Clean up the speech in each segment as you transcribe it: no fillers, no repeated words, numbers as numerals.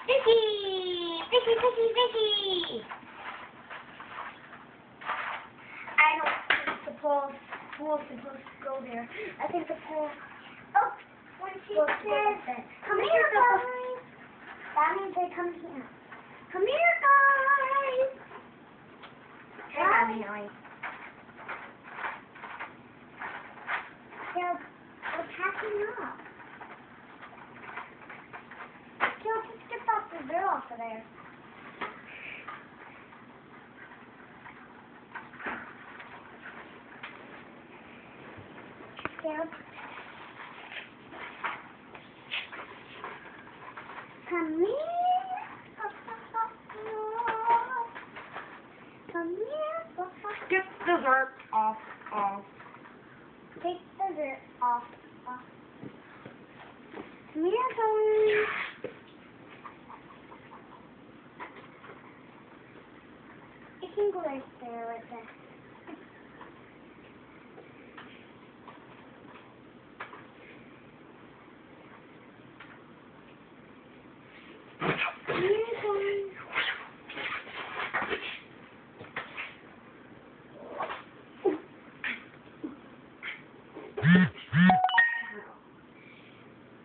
Vicky! Vicky, Vicky, Vicky! I don't think the pool's supposed to go there. I think the pool... Oh! When she says, come here, guys! That means they come here. Come here, guys! Hang on, Haley. They're packing up. Just get off the door off of there. Yep. Come here. Come here. Get the dirt off. Take the dirt off. Come here, darling. You can go right there with that. Come here, darling.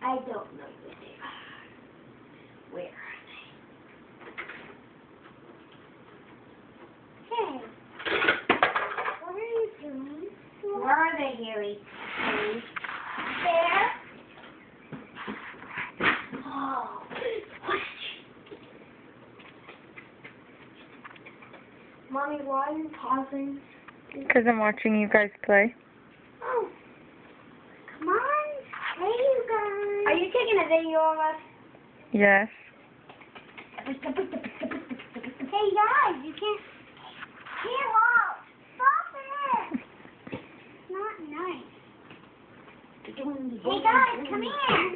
I don't know where they are. Where are they? Hey, what are you doing? Where are they, Harry? There? Oh, Mommy, why are you pausing? Because I'm watching you guys play. Oh, come on. Hey, you guys. Are you taking a video of us? Yes. Hey, guys, you can't... Get off! Stop it! It's not nice. Hey, guys, come here.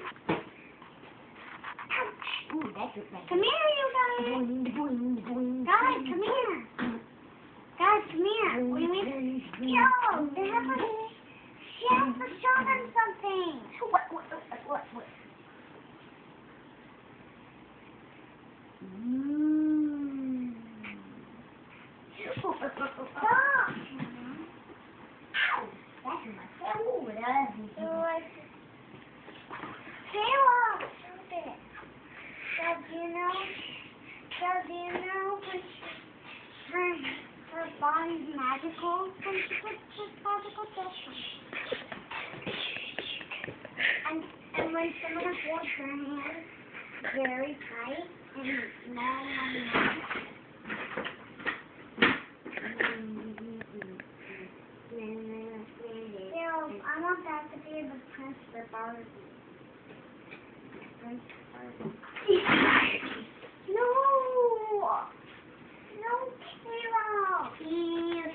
Come here, you guys. Guys, come here. Guys, come here. What do you mean? Yo, they have a... She has to show them something. What? Stop. Ow. That's in my face. Oh, that is. Kayla. Dad, do you know when her body's magical when she puts this magical dust on? And when someone holds her hand very tight and small on the mouth. I want that to be the Prince for Barbie. Prince for Barbie. No! No, Kayla! Please.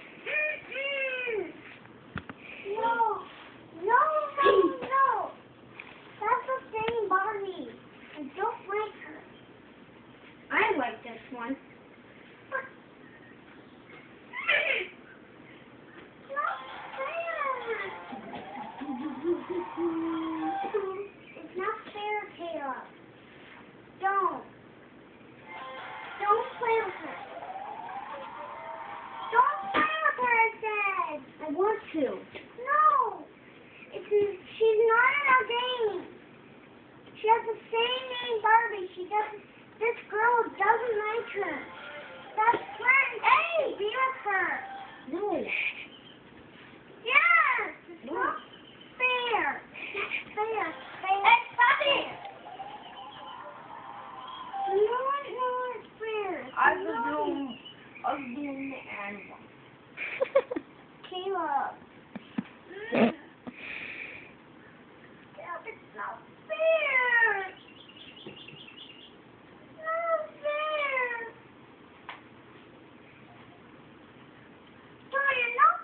No! That's the same Barbie. I don't like her. I like this one. It's not fair, Kayla. Don't play with her. Don't play with her, I said. I want to. No. She's not in our game. She has the same name, Barbie. This girl doesn't like her. That's friends. Hey, be with her. No. Yes. It's not fair. It's fair. Hey, stop it. No, it's fair. I'm doing the animal. Caleb. It's not fair. Not fair. You're not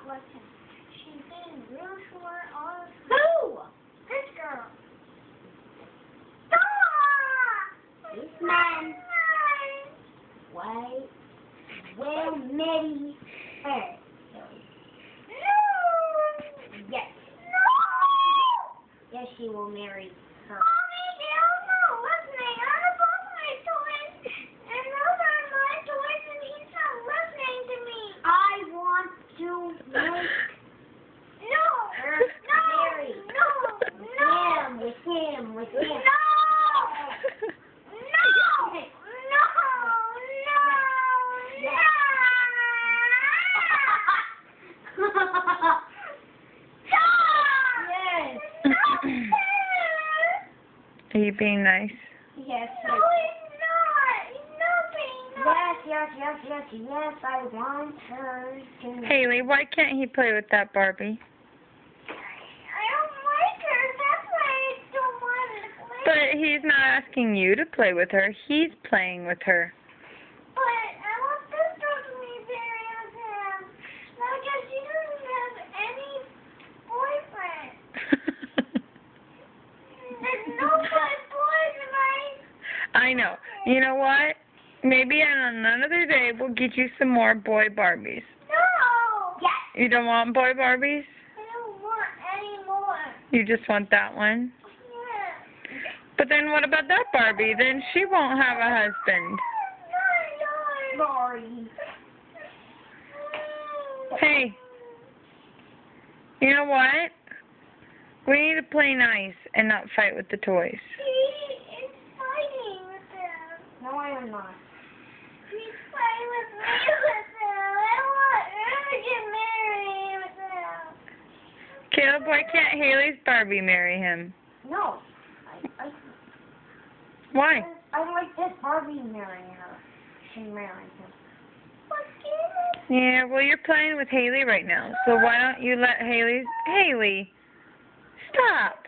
listen. She's being real short on. Who? This girl. Stop! This man. Wait. Will marry her. No! Yes. No! Yes, she will marry her. Mommy, they're not listening. I'm above my toys. And those are my toys, and he's not listening to me. I want to make her marry. No! With him. With him. No! Are you being nice? Yes. No, he's not. He's not being nice. Yes, I want her to. Haley, why can't he play with that Barbie? I don't like her. That's why I don't want her to play. But he's not asking you to play with her. He's playing with her. But I want this girl to be married with him. Because she doesn't have any boyfriend. There's no good boys in my... I know. You know what? Maybe on another day we'll get you some more boy Barbies. No! Yes! You don't want boy Barbies? I don't want any more. You just want that one? Yeah. But then what about that Barbie? Then she won't have a husband. Sorry. Hey, you know what? We need to play nice and not fight with the toys. He is fighting with them. No, I am not. He's fighting with me with them. I want her to get married with them. Caleb, why can't Haley's Barbie marry him? No. Why? I like this Barbie marrying her. She married him. Yeah, well, you're playing with Haley right now, so why don't you let Haley, stop.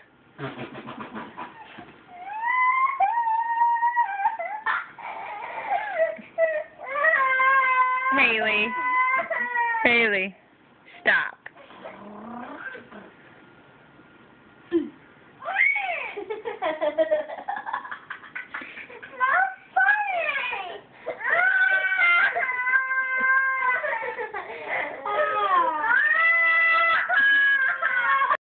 Haley, stop.